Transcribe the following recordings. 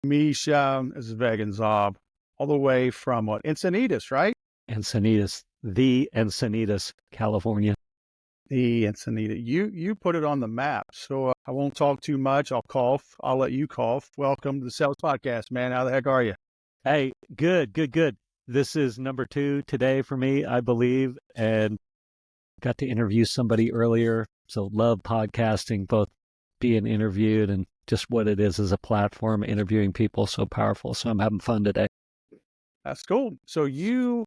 Misha, this is Vegan Zob, all the way from what, Encinitas, right? Encinitas, the Encinitas, California. The Encinitas. You put it on the map, so I won't talk too much. I'll cough. I'll let you cough. Welcome to the Sales Podcast, man. How the heck are you? Hey, good. This is number 2 today for me, I believe, and got to interview somebody earlier. So love podcasting, both being interviewed and just what it is as a platform, interviewing people, so powerful. So I'm having fun today. That's cool. So you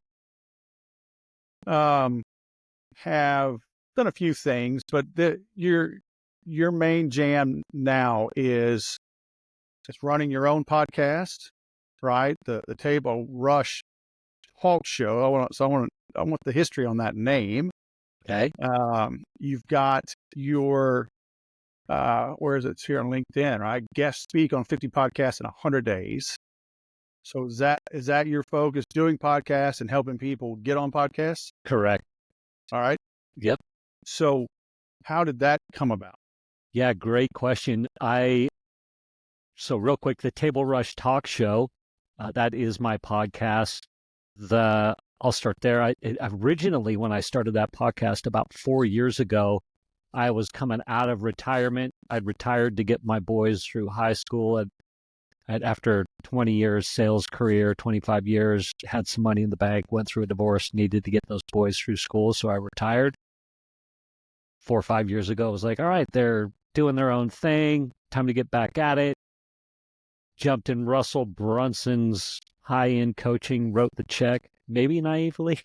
have done a few things, but your main jam now is just running your own podcast, right? The Table Rush Talk Show. I want the history on that name. Okay. You've got your where is it? It's here on LinkedIn, right? Guest speak on 50 podcasts in 100 days. So is that your focus, doing podcasts and helping people get on podcasts? Correct. All right. Yep. So how did that come about? Yeah, great question. So real quick, the Table Rush Talk Show, that is my podcast. I'll start there. Originally, when I started that podcast about 4 years ago, I was coming out of retirement. I'd retired to get my boys through high school. After 20 years sales career, 25 years, had some money in the bank, went through a divorce, needed to get those boys through school. So I retired 4 or 5 years ago. I was like, all right, they're doing their own thing. Time to get back at it. Jumped in Russell Brunson's high-end coaching, wrote the check, maybe naively,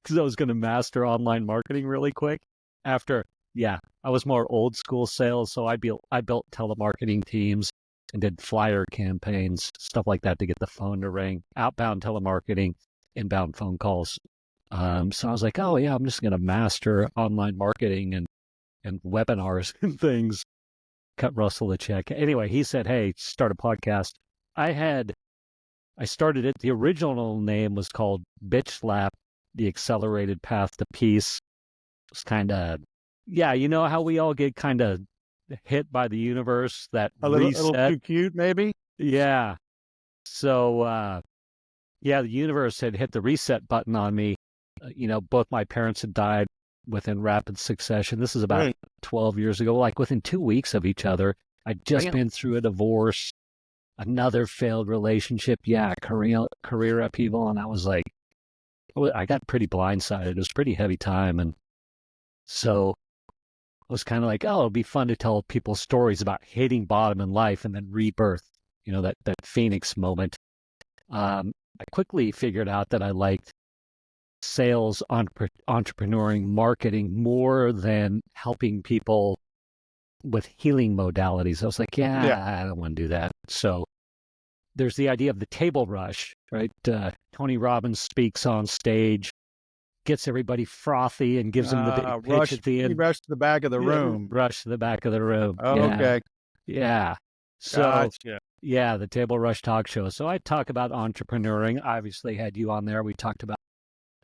because I was going to master online marketing really quick. I was more old school sales, so I built telemarketing teams and did flyer campaigns, stuff like that to get the phone to ring, outbound telemarketing, inbound phone calls. So I was like, oh yeah, I'm just going to master online marketing and webinars and things. Cut Russell a check. Anyway, he said, hey, start a podcast. I started it. The original name was called Bitch Slap, The Accelerated Path to Peace. It was kind of, you know how we all get kind of hit by the universe, that A little too cute, maybe? Yeah. So, the universe had hit the reset button on me. Both my parents had died within rapid succession. This is about 12 years ago, like within 2 weeks of each other. I'd just been through a divorce, another failed relationship, career upheaval. And I was like, I got pretty blindsided. It was a pretty heavy time. And so I was kind of like, it'll be fun to tell people stories about hitting bottom in life and then rebirth, that Phoenix moment. I quickly figured out that I liked sales, entrepreneuring, marketing more than helping people with healing modalities. I was like, I don't want to do that. So there's the idea of the table rush, right? Tony Robbins speaks on stage, gets everybody frothy and gives them the big pitch at the end. Rush to the back of the room. Rush to the back of the room. Oh, yeah. okay. Yeah. So, gotcha. The Table Rush Talk Show. So I talk about entrepreneuring. I obviously had you on there. We talked about,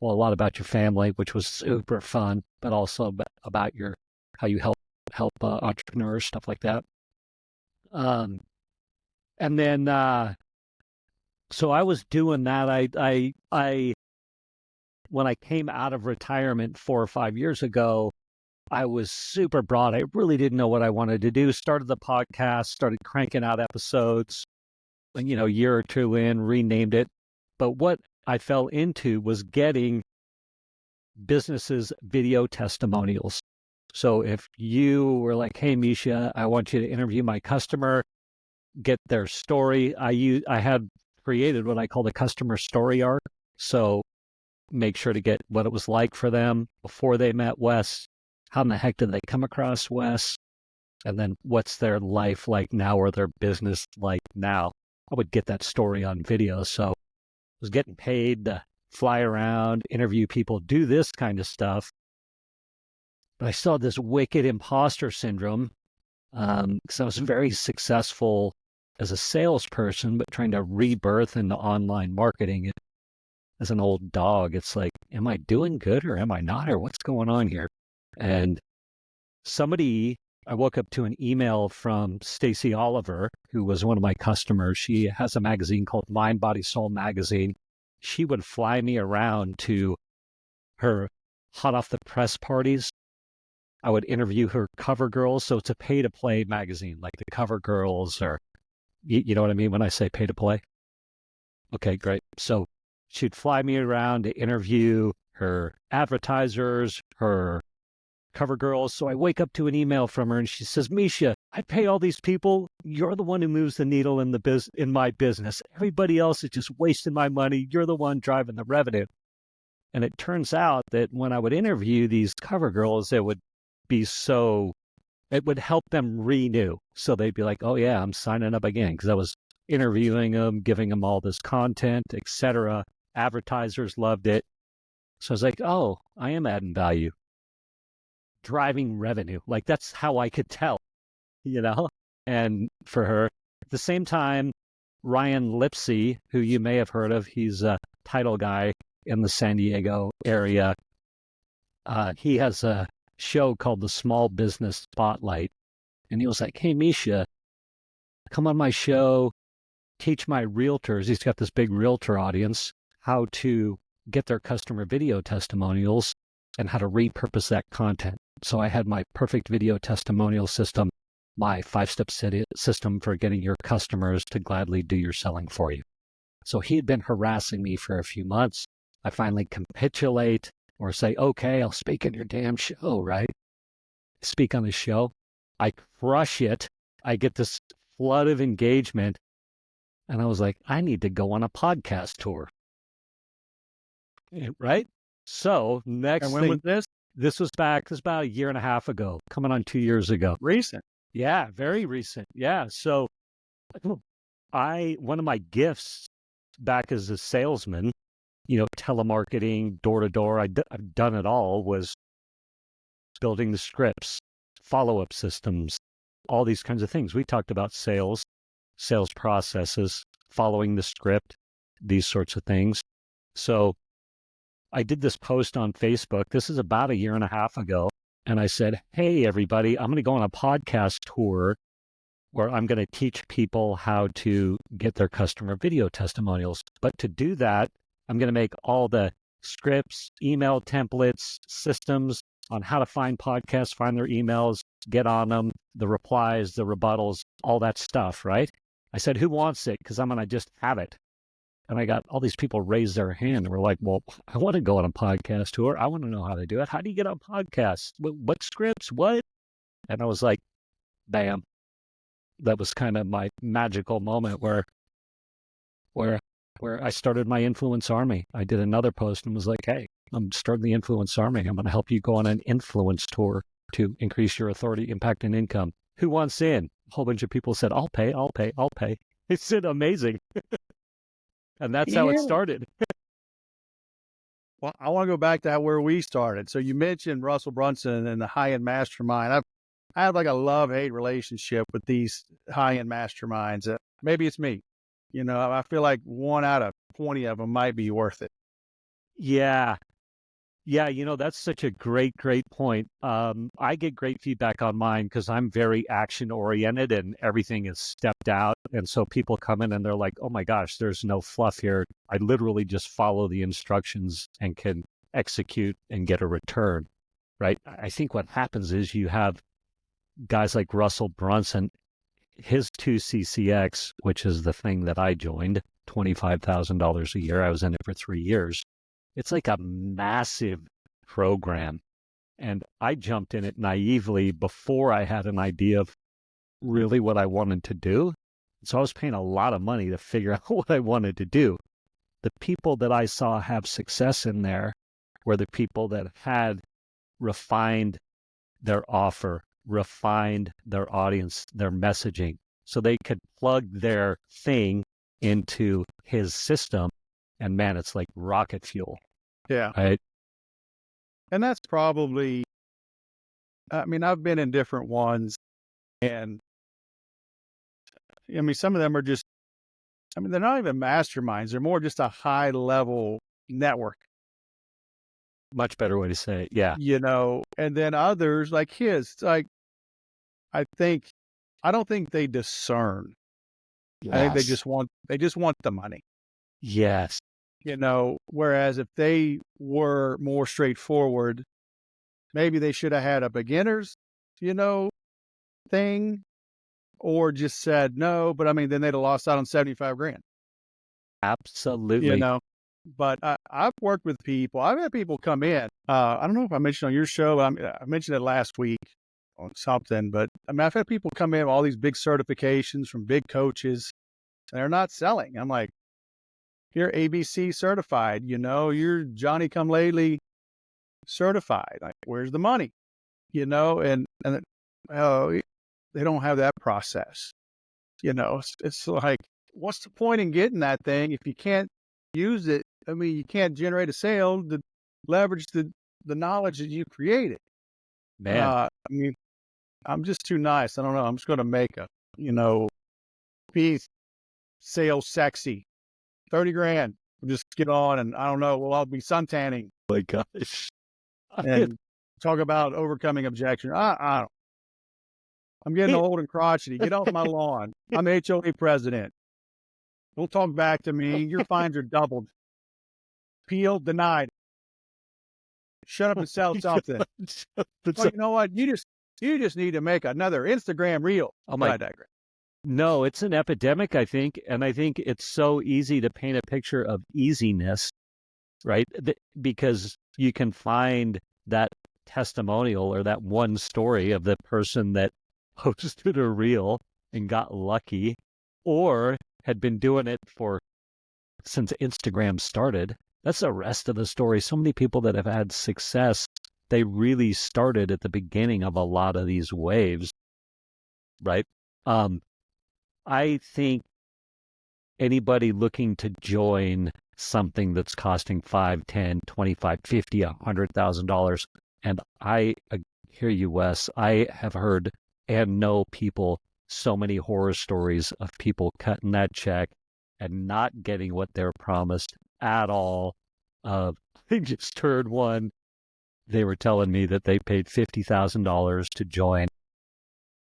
a lot about your family, which was super fun, but also about how you help entrepreneurs, stuff like that. And then, so I was doing that. I when I came out of retirement 4 or 5 years ago, I was super broad. I really didn't know what I wanted to do. Started the podcast, started cranking out episodes, a year or two in, renamed it. But what I fell into was getting businesses video testimonials. So if you were like, hey, Misha, I want you to interview my customer, get their story. I had created what I call the customer story arc. So make sure to get what it was like for them before they met Wes. How in the heck did they come across Wes? And then what's their life like now, or their business like now? I would get that story on video. So I was getting paid to fly around, interview people, do this kind of stuff. But I still had this wicked imposter syndrome because I was very successful as a salesperson, but trying to rebirth into online marketing. As an old dog, it's like, am I doing good or am I not? Or what's going on here? And somebody I woke up to an email from Stacy Oliver, who was one of my customers. She has a magazine called Mind, Body, Soul magazine. She would fly me around to her hot off the press parties. I would interview her cover girls. So it's a pay to play magazine, like the cover girls, or you know what I mean when I say pay to play? Okay, great. So she'd fly me around to interview her advertisers, her cover girls. So I wake up to an email from her and she says, Misha, I pay all these people. You're the one who moves the needle in my business. Everybody else is just wasting my money. You're the one driving the revenue. And it turns out that when I would interview these cover girls, it would help them renew. So they'd be like, oh yeah, I'm signing up again, because I was interviewing them, giving them all this content, etc. Advertisers loved it. So I was like, oh, I am adding value, driving revenue. Like that's how I could tell, you know? And for her, at the same time, Ryan Lipsey, who you may have heard of, he's a title guy in the San Diego area. He has a show called the Small Business Spotlight. And he was like, hey, Misha, come on my show, teach my realtors. He's got this big realtor audience how to get their customer video testimonials and how to repurpose that content. So I had my perfect video testimonial system, my 5-step system for getting your customers to gladly do your selling for you. So he had been harassing me for a few months. I finally capitulate or say, okay, I'll speak on your damn show, right? Speak on the show. I crush it. I get this flood of engagement. And I was like, I need to go on a podcast tour. Right? So next And when thing, was this? this was about a year and a half ago, coming on 2 years ago. Recent. Yeah, very recent. Yeah. So one of my gifts back as a salesman, telemarketing, door to door, I've done it all, was building the scripts, follow-up systems, all these kinds of things. We talked about sales processes, following the script, these sorts of things. So I did this post on Facebook. This is about a year and a half ago. And I said, hey, everybody, I'm going to go on a podcast tour where I'm going to teach people how to get their customer video testimonials. But to do that, I'm going to make all the scripts, email templates, systems on how to find podcasts, find their emails, get on them, the replies, the rebuttals, all that stuff, right? I said, who wants it? Because I'm going to just have it. And I got all these people raise their hand and were like, well, I want to go on a podcast tour. I want to know how to do it. How do you get on podcasts? What scripts? What? And I was like, bam. That was kind of my magical moment where I started my influence army. I did another post and was like, hey, I'm starting the influence army. I'm going to help you go on an influence tour to increase your authority, impact, and income. Who wants in? A whole bunch of people said, I'll pay. It's amazing. And that's how it started. Well, I want to go back to where we started. So you mentioned Russell Brunson and the high-end mastermind. I have like a love-hate relationship with these high-end masterminds. Maybe it's me. I feel like 1 out of 20 of them might be worth it. Yeah. Yeah, that's such a great point. I get great feedback on mine because I'm very action-oriented and everything is stepped out. And so people come in and they're like, oh my gosh, there's no fluff here. I literally just follow the instructions and can execute and get a return, right? I think what happens is you have guys like Russell Brunson, his 2CCX, which is the thing that I joined, $25,000 a year. I was in it for 3 years. It's like a massive program. And I jumped in it naively before I had an idea of really what I wanted to do. So I was paying a lot of money to figure out what I wanted to do. The people that I saw have success in there were the people that had refined their offer, refined their audience, their messaging, so they could plug their thing into his system. And man, it's like rocket fuel. Yeah. Right. And that's probably, I've been in different ones, and some of them are just, they're not even masterminds. They're more just a high level network. Much better way to say it. Yeah. And then others like his, it's like, I don't think they discern. I think Yes. they just want the money. Yes. Whereas if they were more straightforward, maybe they should have had a beginner's, thing, or just said no, but I mean, then they'd have lost out on 75 grand, you Absolutely. know? But I've worked with people. I've had people come in. I don't know if I mentioned on your show. I mentioned it last week on something, but I mean, I've had people come in with all these big certifications from big coaches, and they're not selling. I'm like, you're ABC certified, you're Johnny come lately certified. Like, where's the money? And oh, they don't have that process. It's like, what's the point in getting that thing if you can't use it? I mean, you can't generate a sale to leverage the knowledge that you created. Man. I mean, I'm just too nice. I don't know. I'm just going to make be sales sexy, 30 grand. We'll just get on and I don't know. Well, I'll be suntanning My gosh. and talk about overcoming objection. I'm getting old and crotchety. Get off my lawn. I'm HOA president. Don't talk back to me. Your fines are doubled. Appeal denied. Shut up and sell something. Well, you know what? You just need to make another Instagram reel. Oh But my, I digress. no, it's an epidemic, I think. And I think it's so easy to paint a picture of easiness, right? Because you can find that testimonial or that one story of the person that posted a reel and got lucky or had been doing it since Instagram started. That's the rest of the story. So many people that have had success, they really started at the beginning of a lot of these waves, right? I think anybody looking to join something that's costing $5, $10, $25, $50, $100,000, and I hear you, Wes, I have heard and know people, so many horror stories of people cutting that check and not getting what they're promised at all. I just heard one. They were telling me that they paid $50,000 to join,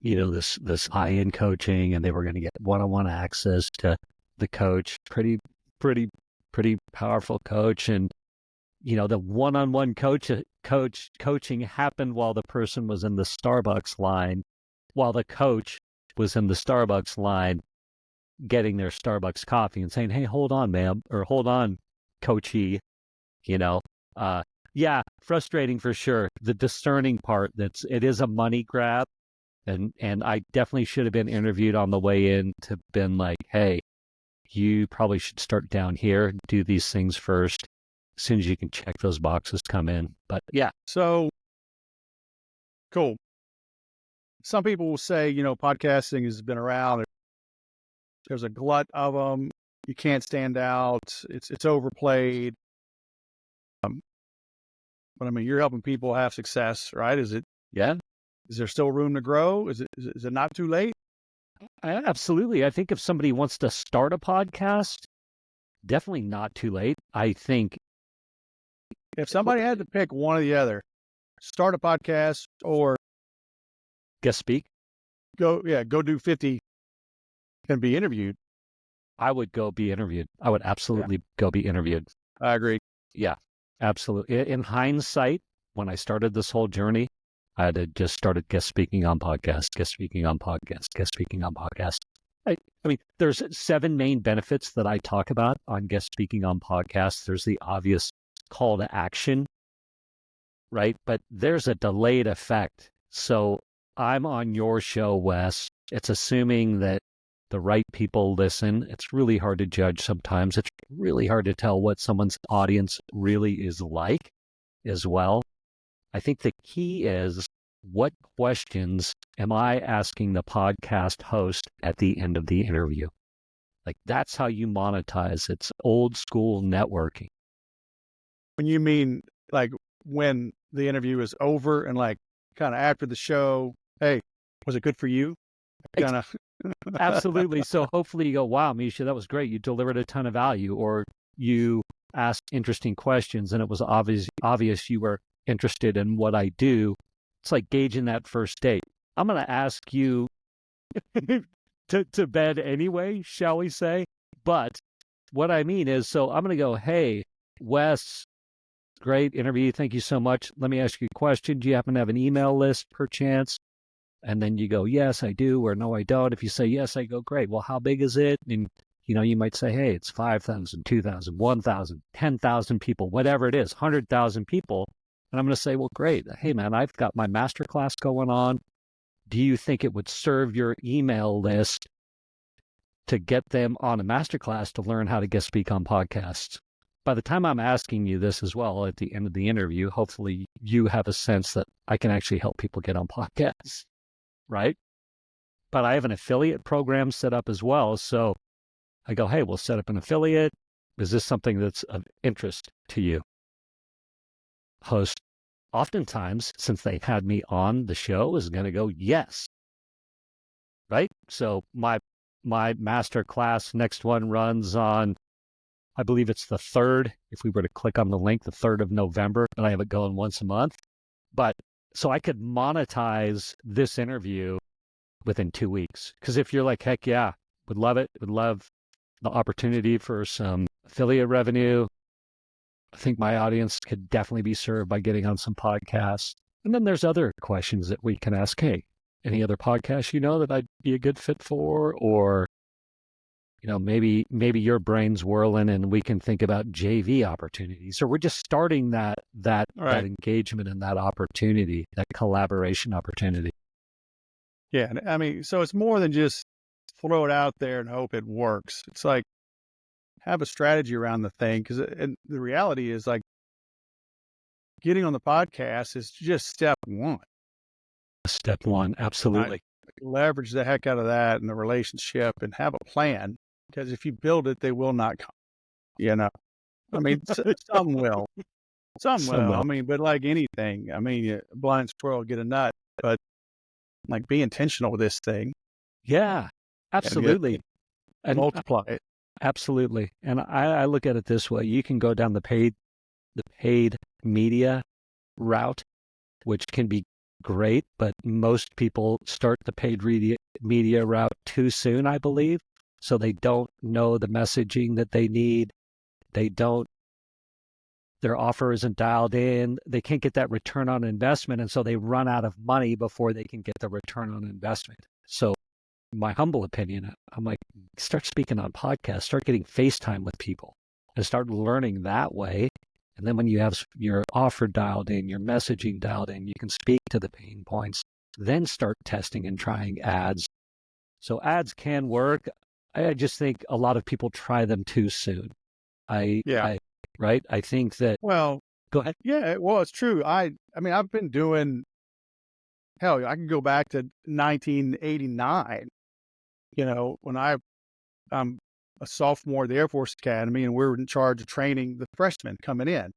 this high-end coaching, and they were going to get one-on-one access to the coach, pretty, pretty, pretty powerful coach. And, the one-on-one coaching happened while the person was in the Starbucks line, while the coach was in the Starbucks line getting their Starbucks coffee and saying, hey, hold on, ma'am, or hold on, coachee, yeah, frustrating for sure. The discerning part, it is a money grab. And I definitely should have been interviewed on the way in to been like, hey, you probably should start down here, do these things first. As soon as you can check those boxes, come in. But yeah. So cool. Some people will say, podcasting has been around. There's a glut of them. You can't stand out. It's overplayed. But I mean, you're helping people have success, right? Yeah. Is there still room to grow? Is it not too late? Absolutely. I think if somebody wants to start a podcast, definitely not too late. I think if somebody had to pick one or the other, start a podcast or guest speak, go do 50 and be interviewed. I would go be interviewed. I would absolutely go be interviewed. I agree. Yeah, absolutely. In hindsight, when I started this whole journey, I had just started guest speaking on podcasts. I mean, there's 7 main benefits that I talk about on guest speaking on podcasts. There's the obvious call to action, right? But there's a delayed effect. So I'm on your show, Wes. It's assuming that the right people listen. It's really hard to judge sometimes. It's really hard to tell what someone's audience really is like as well. I think the key is, what questions am I asking the podcast host at the end of the interview? Like, that's how you monetize. It's old school networking. When you mean like when the interview is over and like kind of after the show, hey, was it good for you? Kind of. Absolutely. So hopefully you go, wow, Misha, that was great. You delivered a ton of value, or you asked interesting questions and it was obvious you were interested in what I do. It's like gauging that first date. I'm going to ask you to bed anyway, shall we say? But what I mean is, so I'm going to go, hey, Wes, great interview. Thank you so much. Let me ask you a question. Do you happen to have an email list perchance? And then you go, yes, I do, or no, I don't. If you say yes, I go, great. Well, how big is it? And, you might say, hey, it's 5,000, 2,000, 1,000, 10,000 people, whatever it is, 100,000 people. And I'm going to say, well, great. Hey, man, I've got my masterclass going on. Do you think it would serve your email list to get them on a masterclass to learn how to guest speak on podcasts? By the time I'm asking you this as well at the end of the interview, hopefully you have a sense that I can actually help people get on podcasts, right? But I have an affiliate program set up as well. So I go, hey, we'll set up an affiliate. Is this something that's of interest to you? Host, oftentimes, since they had me on the show, is going to go, yes. Right? So my master class, next one runs on, I believe it's the 3rd. If we were to click on the link, the 3rd of November, and I have it going once a month. But so I could monetize this interview within 2 weeks. Because if you're like, heck yeah, would love it, would love the opportunity for some affiliate revenue, I think my audience could definitely be served by getting on some podcasts. And then there's other questions that we can ask. Hey, any other podcasts that I'd be a good fit for? Or, maybe your brain's whirling and we can think about JV opportunities. So we're just starting that engagement and that opportunity, that collaboration opportunity. Yeah. I mean, so it's more than just throw it out there and hope it works. It's like, have a strategy around the thing. And the reality is, like, getting on the podcast is just step one. Step one, absolutely. Leverage the heck out of that in the relationship and have a plan, because if you build it, they will not come. I mean, some will. Some will. I mean, but like anything, I mean, blind squirrel get a nut, but like, be intentional with this thing. Yeah, absolutely. And multiply it. Absolutely. And I look at it this way. You can go down the paid media route, which can be great, but most people start the paid media route too soon, I believe. So they don't know the messaging that they need. Their offer isn't dialed in. They can't get that return on investment. And so they run out of money before they can get the return on investment. So my humble opinion, I'm like, start speaking on podcasts, start getting FaceTime with people and start learning that way. And then when you have your offer dialed in, your messaging dialed in, you can speak to the pain points, then start testing and trying ads. So ads can work. I just think a lot of people try them too soon. Right? I think that... Well, go ahead. Yeah, well, it's true. I mean, I've been doing, hell, I can go back to 1989, when I'm a sophomore at the Air Force Academy, and we were in charge of training the freshmen coming in.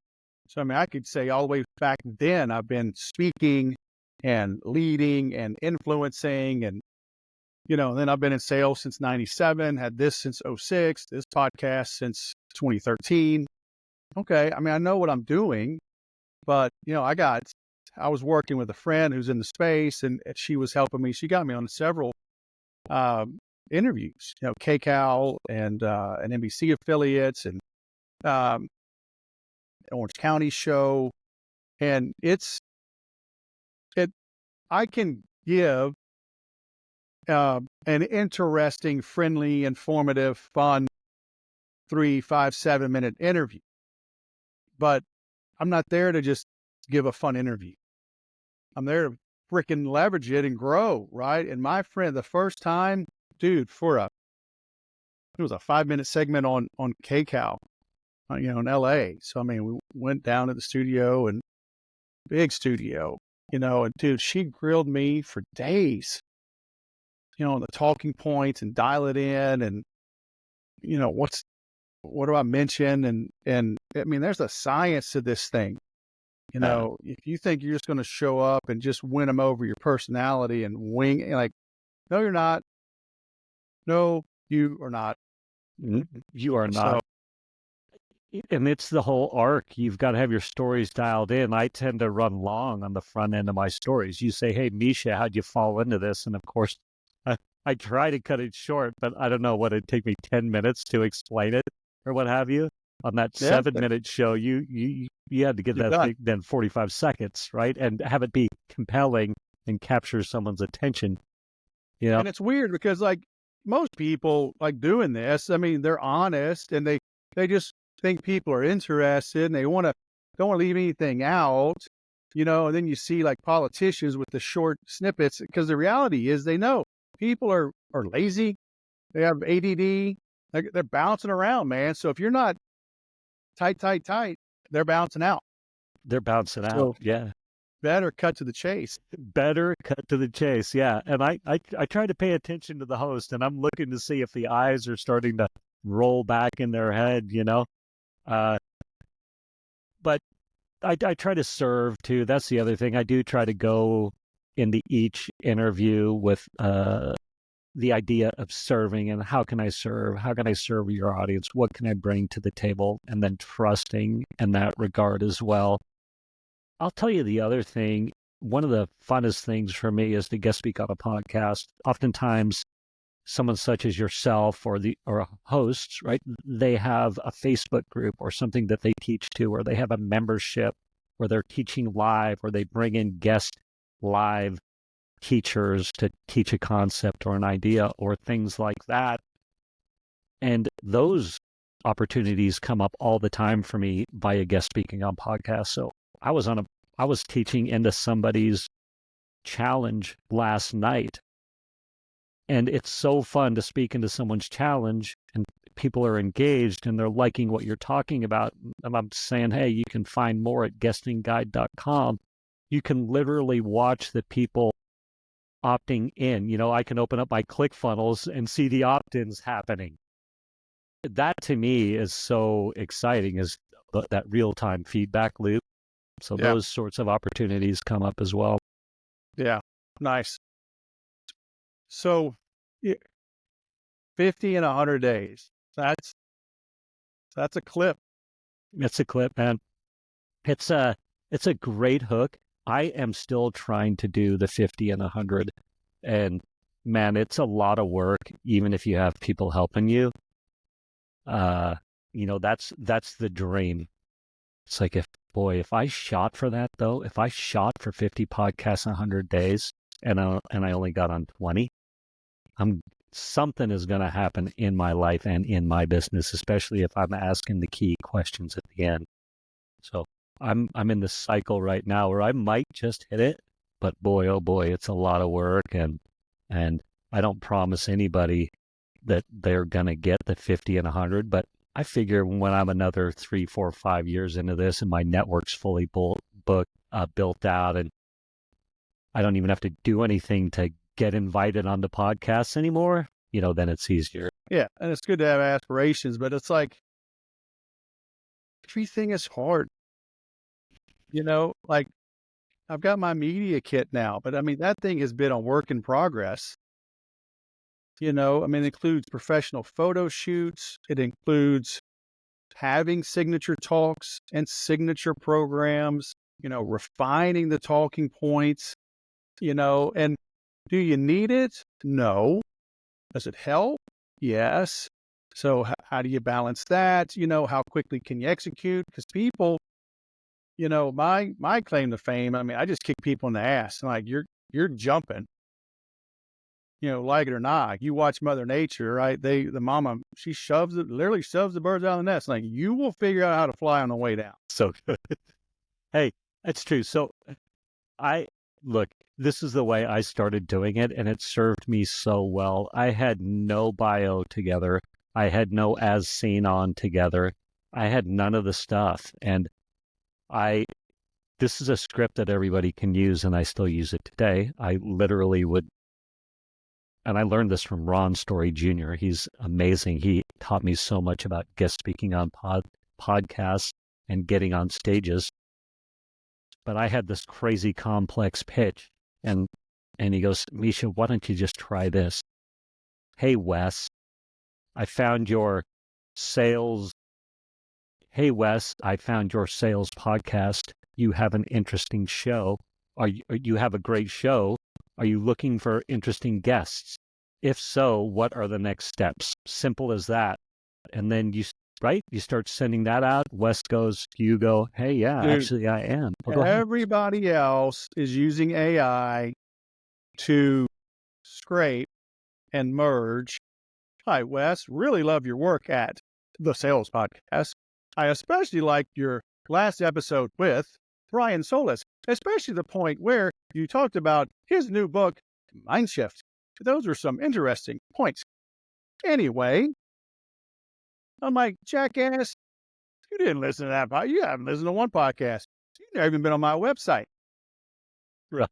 So, I mean, I could say all the way back then, I've been speaking and leading and influencing, and, then I've been in sales since 97, had this since 06, this podcast since 2013. Okay. I mean, I know what I'm doing, but, I was working with a friend who's in the space, and she was helping me. She got me on several interviews, KCAL and NBC affiliates, and Orange County show. And I can give an interesting, friendly, informative, fun 3, 5, 7-minute interview, but I'm not there to just give a fun interview. I'm there to freaking leverage it and grow, right? And my friend, the first time, dude, it was a 5-minute segment on KCAL, in LA. So, I mean, we went down to the studio, and big studio, and dude, she grilled me for days, on the talking points and dial it in, and, what do I mention? And I mean, there's a science to this thing. If you think you're just going to show up and just win them over your personality and wing, like, no, you're not. No, you are not. You are not. And it's the whole arc. You've got to have your stories dialed in. I tend to run long on the front end of my stories. You say, hey, Misha, how'd you fall into this? And of course, I try to cut it short, but I don't know what it'd take me 10 minutes to explain it or what have you. On that Yeah, 7-minute show, you had to get you're that done. thing then 45 seconds, right? And have it be compelling and capture someone's attention. You know, And it's weird because like most people like doing this, I mean, they're honest and they just think people are interested and they don't want to leave anything out, and then you see like politicians with the short snippets because the reality is they know people are lazy, they have ADD, they're bouncing around, man. So if you're not tight, they're bouncing out. they're bouncing out. So Yeah. better cut to the chase. Better cut to the chase. Yeah. And I try to pay attention to the host, and I'm looking to see if the eyes are starting to roll back in their head, Uh, but I try to serve too. That's the other thing. I do try to go into each interview with the idea of serving and how can I serve? How can I serve your audience? What can I bring to the table? And then trusting in that regard as well. I'll tell you the other thing. One of the funnest things for me is to guest speak on a podcast. Oftentimes, someone such as yourself or hosts, right? They have a Facebook group or something that they teach to, or they have a membership where they're teaching live, or they bring in guest live teachers to teach a concept or an idea or things like that. And those opportunities come up all the time for me via guest speaking on podcasts. So I was teaching into somebody's challenge last night. And it's so fun to speak into someone's challenge and people are engaged and they're liking what you're talking about. And I'm saying, hey, you can find more at guestingguide.com. You can literally watch the people opting in. I can open up my ClickFunnels and see the opt-ins happening. That to me is so exciting, is that real-time feedback loop. So Yeah. those sorts of opportunities come up as well. Yeah. Nice. So 50 and 100 days. That's a clip. It's a clip, man. It's a great hook. I am still trying to do the 50 and 100, and man, it's a lot of work, even if you have people helping you. That's the dream. It's like, if I shot for that though, if I shot for 50 podcasts in 100 days and I only got on 20, something is going to happen in my life and in my business, especially if I'm asking the key questions at the end. So I'm in this cycle right now where I might just hit it, but boy, oh boy, it's a lot of work, and I don't promise anybody that they're going to get the 50 and 100, but I figure when I'm another 3, 4, 5 years into this and my network's fully built out, and I don't even have to do anything to get invited onto podcasts anymore, then it's easier. Yeah. And it's good to have aspirations, but it's like everything is hard. Like I've got my media kit now, but I mean, that thing has been a work in progress. It includes professional photo shoots. It includes having signature talks and signature programs, refining the talking points, and do you need it? No. Does it help? Yes. So how do you balance that? How quickly can you execute? Because people, my claim to fame, I mean, I just kick people in the ass. Like you're jumping, like it or not. You watch Mother Nature, right? The mama, she literally shoves the birds out of the nest. Like you will figure out how to fly on the way down. So good. Hey, that's true. So look, this is the way I started doing it, and it served me so well. I had no bio together. I had no as seen on together. I had none of the stuff. And this is a script that everybody can use, and I still use it today. I literally would, and I learned this from Ron Story Jr. He's amazing. He taught me so much about guest speaking on podcasts and getting on stages. But I had this crazy complex pitch, and he goes, Misha, why don't you just try this? Hey, Wes, I found your sales hey, Wes, I found your sales podcast. You have an interesting show. You have a great show. Are you looking for interesting guests? If so, what are the next steps? Simple as that. And then you start sending that out. Wes goes, you go, hey, yeah, Dude, actually I am. Well, go ahead. everybody else is using AI to scrape and merge. Hi, Wes. Really love your work at the Sales Podcast. I especially liked your last episode with Brian Solis, especially the point where you talked about his new book, Mind Shift. Those were some interesting points. Anyway, I'm like, jackass, you didn't listen to that podcast. You haven't listened to one podcast. You've never even been on my website. Right.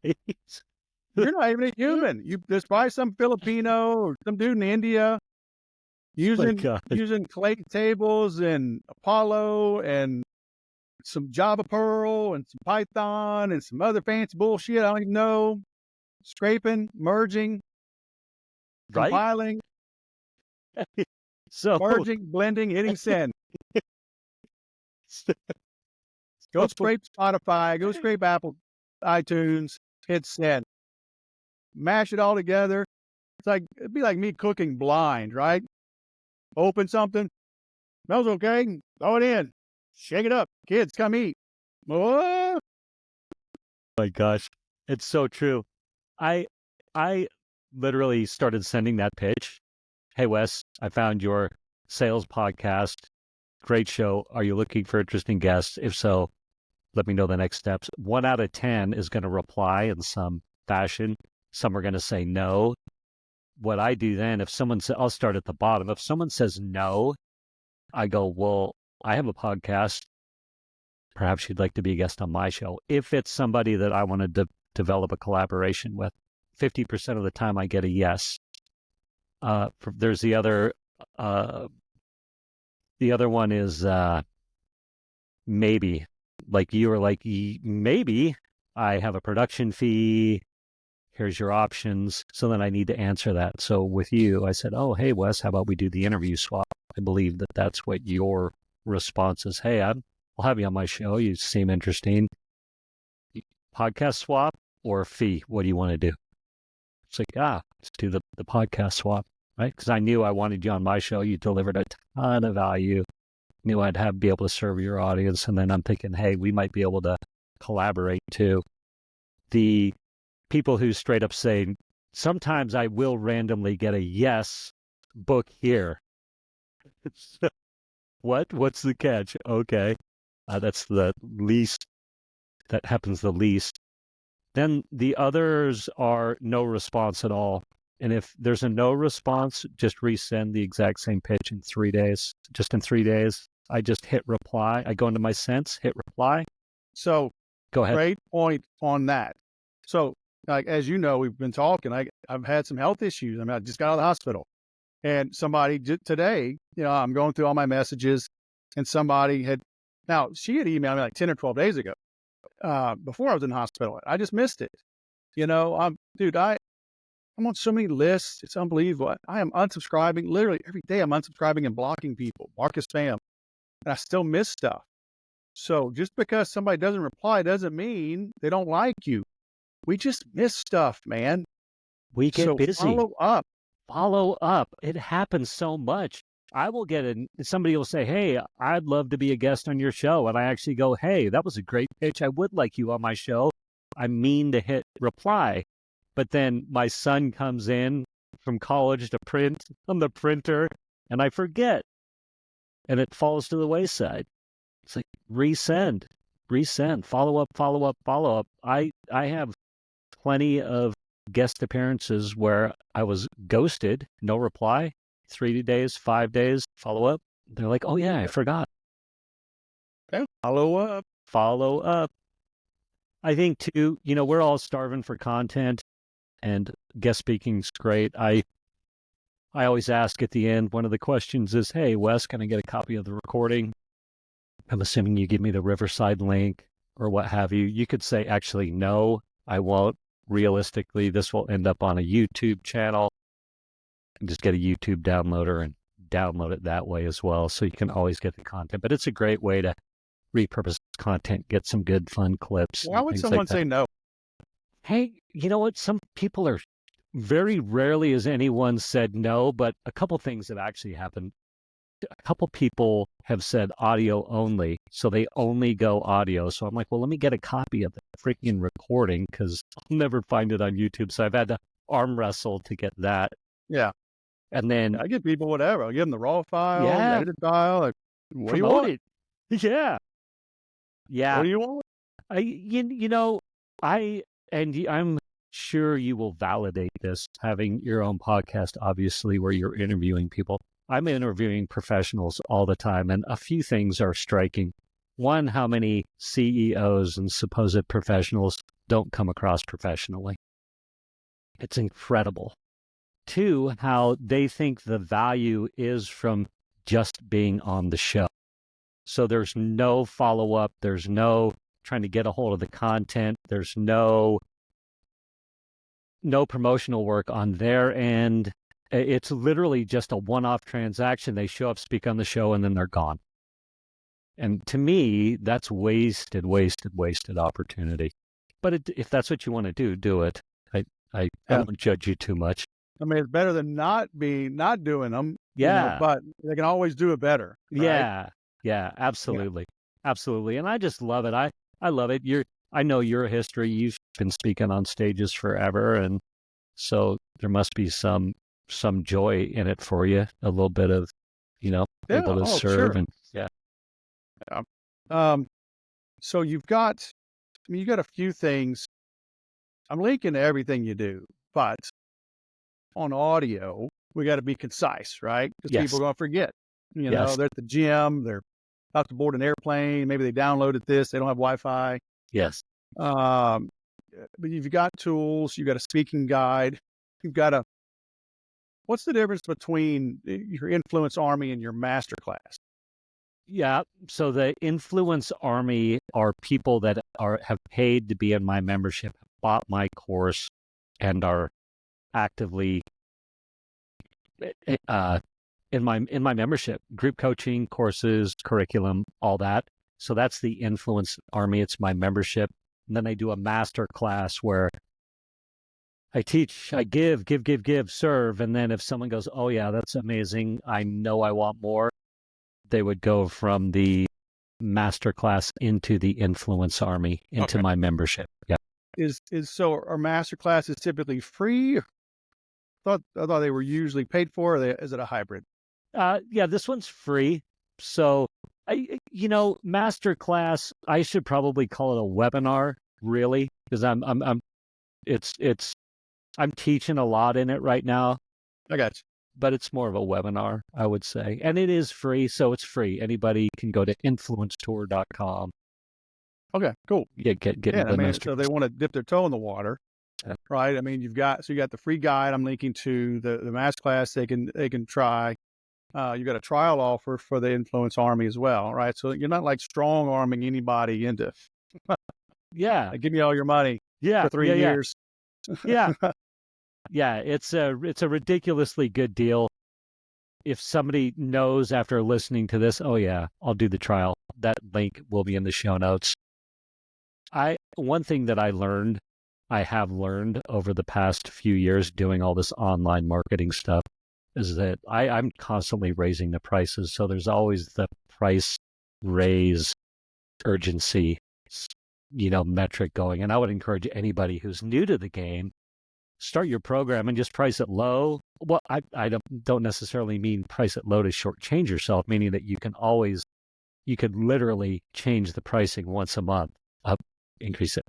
You're not even a human. There's probably some Filipino or some dude in India using clay tables and Apollo and some Java Perl and some Python and some other fancy bullshit I don't even know. Scraping, merging, compiling, So merging, blending, hitting send. Go scrape Spotify, go scrape Apple iTunes, hit send. Mash it all together. It'd be like me cooking blind, right? Open something, smells okay, throw it in, shake it up. Kids, come eat. Oh my gosh, it's so true. I literally started sending that pitch. Hey, Wes, I found your sales podcast. Great show. Are you looking for interesting guests? If so, let me know the next steps. 1 out of 10 is going to reply in some fashion. Some are going to say no. What I do then, if someone says, I'll start at the bottom. If someone says no, I go, well, I have a podcast. Perhaps you'd like to be a guest on my show. If it's somebody that I want to develop a collaboration with, 50% of the time I get a yes. There's the other one is maybe. Like you were like, maybe I have a production fee. Here's your options. So then I need to answer that. So with you, I said, oh, hey, Wes, how about we do the interview swap? I believe that that's what your response is. Hey, I'll have you on my show. You seem interesting. Podcast swap or fee? What do you want to do? It's like, let's do the podcast swap, right? Because I knew I wanted you on my show. You delivered a ton of value. Knew I'd be able to serve your audience. And then I'm thinking, hey, we might be able to collaborate too. The people who straight up say, sometimes I will randomly get a yes, book here. What's the catch? Okay. That's the least, that happens the least. Then the others are no response at all. And if there's a no response, just resend the exact same pitch in 3 days. Just in 3 days, I just hit reply. I go into my Sense, hit reply. So go ahead. Great point on that. So, like, as you know, we've been talking. I've had some health issues. I just got out of the hospital. And somebody today, I'm going through all my messages, and somebody she had emailed me like 10 or 12 days ago before I was in the hospital. I just missed it. I'm on so many lists. It's unbelievable. I am unsubscribing. Literally every day I'm unsubscribing and blocking people, mark as spam, and I still miss stuff. So just because somebody doesn't reply doesn't mean they don't like you. We just miss stuff, man. We get busy. Follow up. It happens so much. I will get somebody will say, hey, I'd love to be a guest on your show. And I actually go, hey, that was a great pitch. I would like you on my show. I mean to hit reply. But then my son comes in from college to print on the printer and I forget. And it falls to the wayside. It's like resend, follow up. I have plenty of guest appearances where I was ghosted, no reply, 3 days, 5 days, follow up. They're like, oh yeah, I forgot. Okay. Follow up. I think too, we're all starving for content and guest speaking's great. I always ask at the end, one of the questions is, hey, Wes, can I get a copy of the recording? I'm assuming you give me the Riverside link or what have you. You could say, actually, no, I won't. Realistically, this will end up on a YouTube channel. Just get a YouTube downloader and download it that way as well, so you can always get the content. But it's a great way to repurpose content, get some good fun clips. Why and would things someone like that. say no? Hey, you know what? Some people are very rarely has anyone said no, but a couple things have actually happened. A couple people have said audio only, so they only go audio. So I'm like, well, let me get a copy of the freaking recording because I'll never find it on YouTube. So I've had to arm wrestle to get that. Yeah. And then, I give people whatever. I give them the raw file, the yeah, edited file. Like, what do you promote want? it. Yeah. What Yeah. do you want? You know, I'm sure you will validate this, having your own podcast, obviously, where you're interviewing people. I'm interviewing professionals all the time, and a few things are striking. One, how many CEOs and supposed professionals don't come across professionally. It's incredible. Two, how they think the value is from just being on the show. So there's no follow-up. There's no trying to get a hold of the content. There's no promotional work on their end. It's literally just a one-off transaction. They show up, speak on the show, and then they're gone. And to me, that's wasted opportunity. But if that's what you want to do, do it. I won't judge you too much. I mean, it's better than not doing them. Yeah. But they can always do it better. Right? Yeah, absolutely. Yeah. Absolutely. And I just love it. I love it. I know your history. You've been speaking on stages forever. And so there must be some joy in it for you, a little bit of, able to serve. Sure. And so you've got a few things. I'm linking to everything you do, but on audio, we got to be concise, right? Because people are going to forget. They're at the gym, they're about to board an airplane, maybe they downloaded this, they don't have Wi-Fi. Yes. But you've got tools, you've got a speaking guide, what's the difference between your Influence Army and your masterclass? Yeah. So the Influence Army are people that have paid to be in my membership, bought my course, and are actively in my membership, group coaching, courses, curriculum, all that. So that's the Influence Army. It's my membership. And then I do a master class where I teach, I give, serve. And then if someone goes, oh yeah, that's amazing, I know I want more, they would go from the master class into the Influence Army, into my membership. Yeah. So our master class is typically free? I thought they were usually paid for. Is it a hybrid? Yeah, this one's free. So master class, I should probably call it a webinar, really, because I'm teaching a lot in it right now. I got you. But it's more of a webinar, I would say. And it is free, so it's free. Anybody can go to influencetour.com. Okay, cool. Yeah, so they want to dip their toe in the water, right? I mean, you got the free guide. I'm linking to the master class. They can try. You got a trial offer for the Influence Army as well, right? So you're not like strong arming anybody into. Yeah, give me all your money. For 3 years. Yeah. Yeah, it's a ridiculously good deal. If somebody knows after listening to this, oh yeah, I'll do the trial. That link will be in the show notes. One thing that I have learned over the past few years doing all this online marketing stuff is that I'm constantly raising the prices. So there's always the price raise urgency, metric going. And I would encourage anybody who's new to the game, start your program and just price it low. Well, I don't necessarily mean price it low to shortchange yourself, meaning that you could literally change the pricing once a month, up, increase it,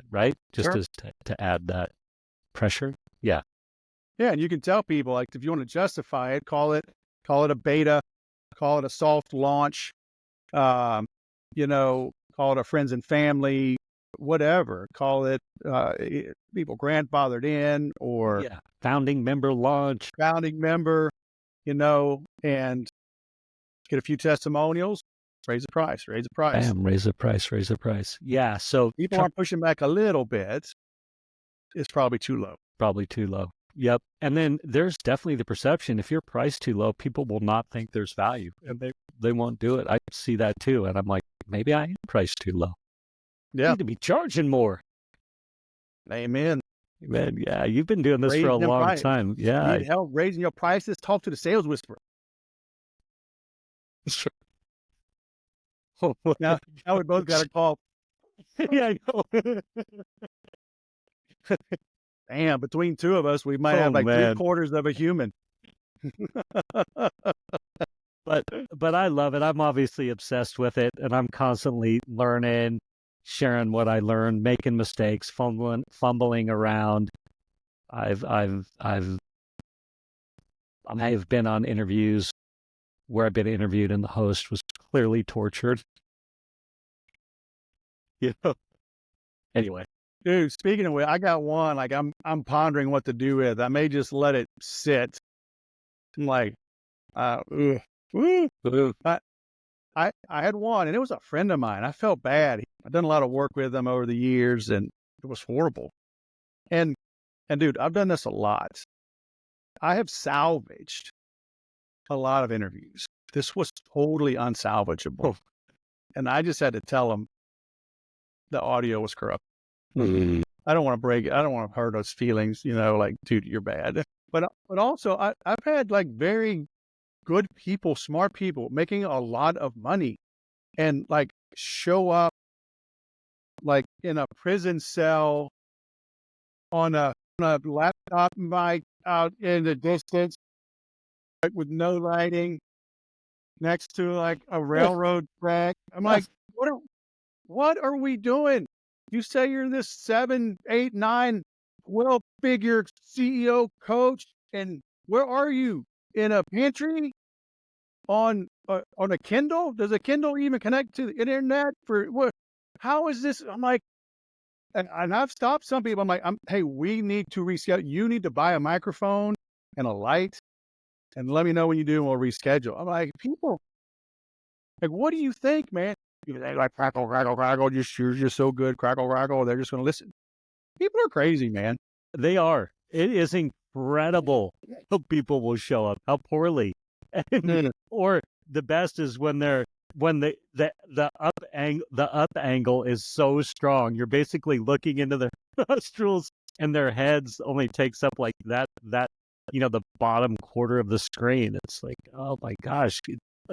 right? Just Sure. to add that pressure. Yeah. Yeah, and you can tell people, like, if you want to justify it, call it a beta, call it a soft launch, call it a friends and family, whatever, call it people grandfathered in, or founding member launch, and get a few testimonials, raise the price. Bam, raise the price. Yeah, so people aren't pushing back a little bit. It's probably too low. Yep. And then there's definitely the perception, if you're priced too low, people will not think there's value and they won't do it. I see that too. And I'm like, maybe I am priced too low. Yeah. Need to be charging more. Amen. Man, yeah, you've been doing this for a long time. Yeah. Need help raising your prices? Talk to the sales whisperer. Sure. Now we both got a call. Yeah, I know. Damn, between two of us, we might have like man. 3/4 of a human. But I love it. I'm obviously obsessed with it, and I'm constantly learning, sharing what I learned, making mistakes, fumbling around. I have been on interviews where I've been interviewed and the host was clearly tortured. You know. Anyway. Dude, speaking of which, I got one. Like I'm pondering what to do with. I may just let it sit. I'm like, I had one, and it was a friend of mine. I felt bad. I've done a lot of work with him over the years, and it was horrible. And dude, I've done this a lot. I have salvaged a lot of interviews. This was totally unsalvageable. And I just had to tell him the audio was corrupt. Mm-hmm. I don't want to hurt his feelings, like, dude, you're bad. But also I've had like very good people, smart people making a lot of money and like show up like in a prison cell on a laptop mic out in the distance, like with no lighting next to like a railroad track. I'm like, what are we doing? You say you're this 7, 8, 9, 12-figure CEO coach, and where are you? In a pantry? On a Kindle? Does a Kindle even connect to the internet? For what? How is this? I'm like, and I've stopped some people. I'm like, hey, we need to reschedule. You need to buy a microphone and a light, and let me know when you do, and we'll reschedule. I'm like, people, like, what do you think, man? They like crackle, crackle, crackle. You're just so good, crackle, crackle. They're just going to listen. People are crazy, man. They are. It is incredible how people will show up, how poorly. And, or the best is when the up angle is so strong. You're basically looking into their nostrils, and their heads only takes up like that the bottom quarter of the screen. It's like, oh my gosh.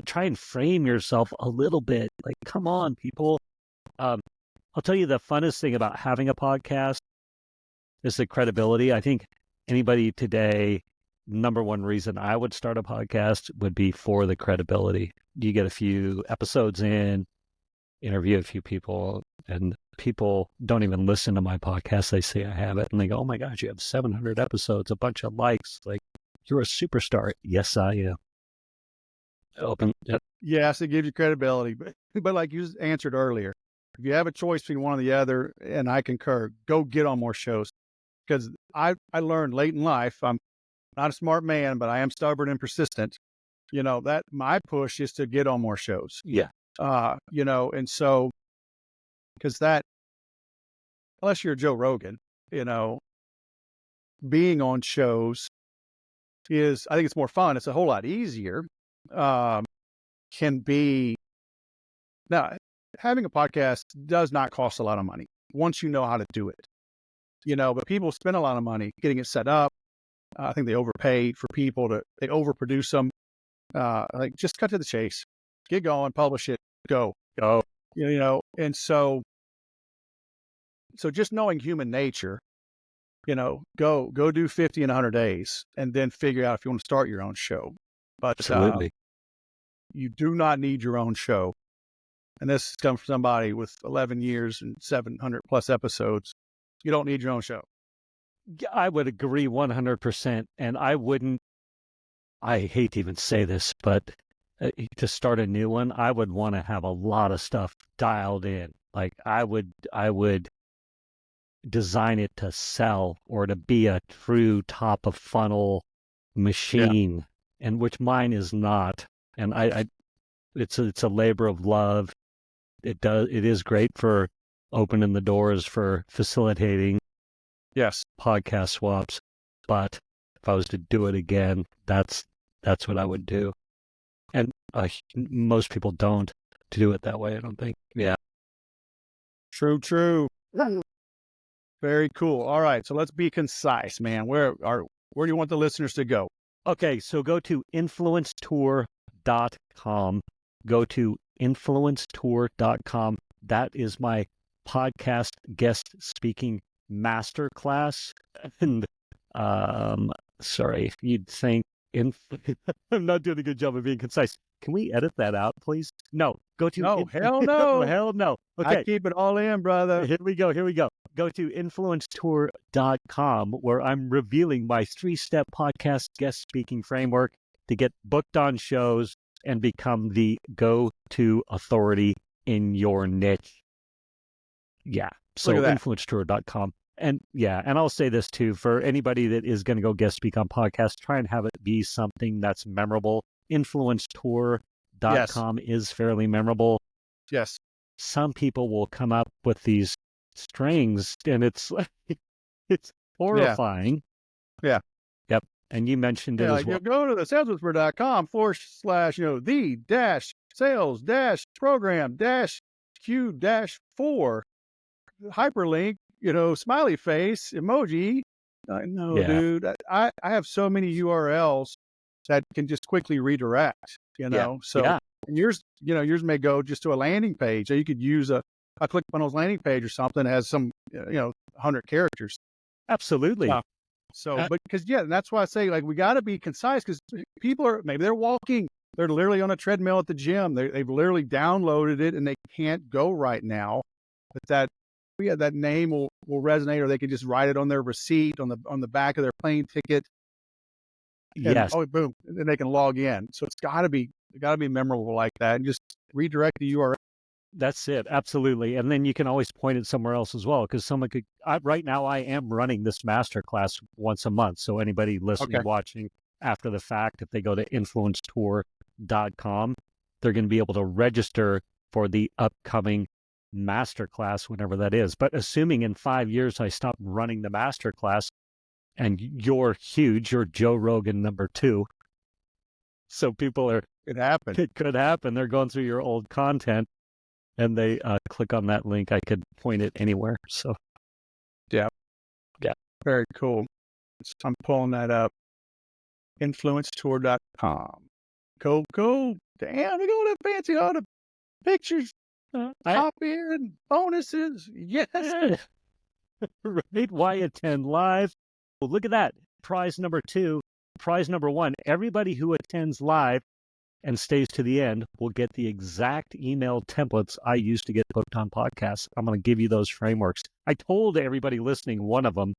Try and frame yourself a little bit. Like, come on, people. I'll tell you the funnest thing about having a podcast is the credibility. I think anybody today, number one reason I would start a podcast would be for the credibility. You get a few episodes in, interview a few people, and people don't even listen to my podcast. They say I have it, and they go, oh my gosh, you have 700 episodes, a bunch of likes. Like, you're a superstar. Yes, I am. Open. Yep. Yes, it gives you credibility, but like you answered earlier, if you have a choice between one or the other, and I concur, go get on more shows. Because I learned late in life, I'm not a smart man, but I am stubborn and persistent. That my push is to get on more shows. Yeah. And so, because that, unless you're Joe Rogan, being on shows is, I think it's more fun. It's a whole lot easier. Can be, now, having a podcast does not cost a lot of money once you know how to do it, but people spend a lot of money getting it set up. I think they overpay for people they overproduce them. Like, just cut to the chase, get going, publish it, go. And so just knowing human nature, go do 50 in 100 days and then figure out if you want to start your own show. But absolutely. You do not need your own show. And this comes from somebody with 11 years and 700 plus episodes. You don't need your own show. I would agree 100%. And I hate to even say this, but to start a new one, I would want to have a lot of stuff dialed in. Like, I would design it to sell or to be a true top of funnel machine, and which mine is not. And it's a labor of love. It is great for opening the doors for facilitating yes podcast swaps, but if I was to do it again, that's what I would do. And most people don't do it that way, I don't think. Yeah. True. Very cool. All right, so let's be concise, man. Where do you want the listeners to go? Okay, so go to influencetour.com. Go to influencetour.com. That is my podcast guest speaking masterclass. And sorry, you'd think I'm not doing a good job of being concise. Can we edit that out, please? No, go to No, hell no. hell no. Okay, I keep it all in, brother. Here we go. Go to influencetour.com, where I'm revealing my 3-step podcast guest speaking framework to get booked on shows and become the go-to authority in your niche. Yeah. So influencetour.com. And I'll say this too, for anybody that is going to go guest speak on podcasts, try and have it be something that's memorable. Influencetour.com is fairly memorable. Yes. Some people will come up with these strings, and it's horrifying. Yeah. Yep. And you mentioned it as well. Go to the saleswhisperer.com / the sales program Q 4 smiley face emoji. I know, dude. I have so many URLs that can just quickly redirect, So and yours may go just to a landing page. So you could use a ClickFunnels landing page or something that has some, 100 characters. Absolutely. But and that's why I say, like, we got to be concise, because people they're walking, they're literally on a treadmill at the gym. They've literally downloaded it and they can't go right now. But that name will resonate, or they can just write it on their receipt on the back of their plane ticket. Yes. Oh, boom, and then they can log in. So it got to be memorable like that, and just redirect the URL. That's it. Absolutely. And then you can always point it somewhere else as well, because someone could. Right now, I am running this masterclass once a month. So anybody listening, watching after the fact, if they go to influencetour.com, they're going to be able to register for the upcoming masterclass, whenever that is. But assuming in 5 years I stop running the masterclass, and you're huge, you're Joe Rogan #2. So people are. It could happen. They're going through your old content, and they click on that link. I could point it anywhere. So, yeah, very cool. So I'm pulling that up. Influencetour.com. Cool. Damn, look at all that fancy, all the pictures, top here and bonuses. Yes. Right? Why attend live? Well, look at that. Prize number 2. Prize number 1. Everybody who attends live and stays to the end will get the exact email templates I use to get booked on podcasts. I'm going to give you those frameworks. I told everybody listening one of them.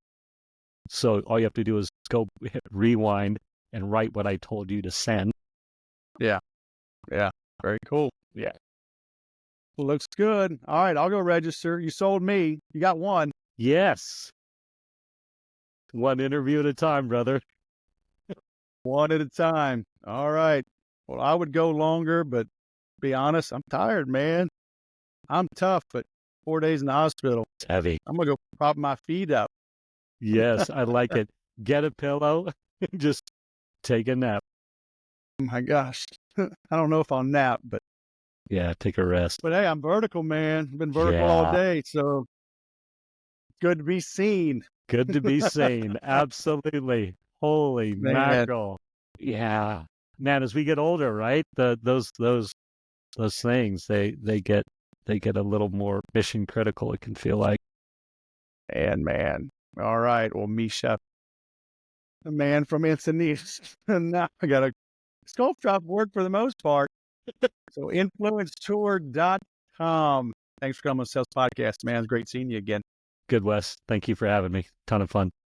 So all you have to do is go hit rewind and write what I told you to send. Yeah. Very cool. Yeah. Looks good. All right, I'll go register. You sold me. You got one. Yes. One interview at a time, brother. One at a time. All right. Well, I would go longer, but be honest, I'm tired, man. I'm tough, but 4 days in the hospital. It's heavy. I'm going to go prop my feet up. Yes, I like it. Get a pillow and just take a nap. Oh my gosh. I don't know if I'll nap, but. Yeah, take a rest. But hey, I'm vertical, man. I've been vertical all day, so good to be seen. Good to be seen. Absolutely. Holy mackerel. Yeah. Man, as we get older, right? Those things, they get a little more mission critical, it can feel like. And man. All right. Well, Misha, the man from Encinitas. Now I got a sculpt drop work for the most part. So influencetour.com. Thanks for coming on the Sales Podcast, man. It's great seeing you again. Good, Wes. Thank you for having me. Ton of fun.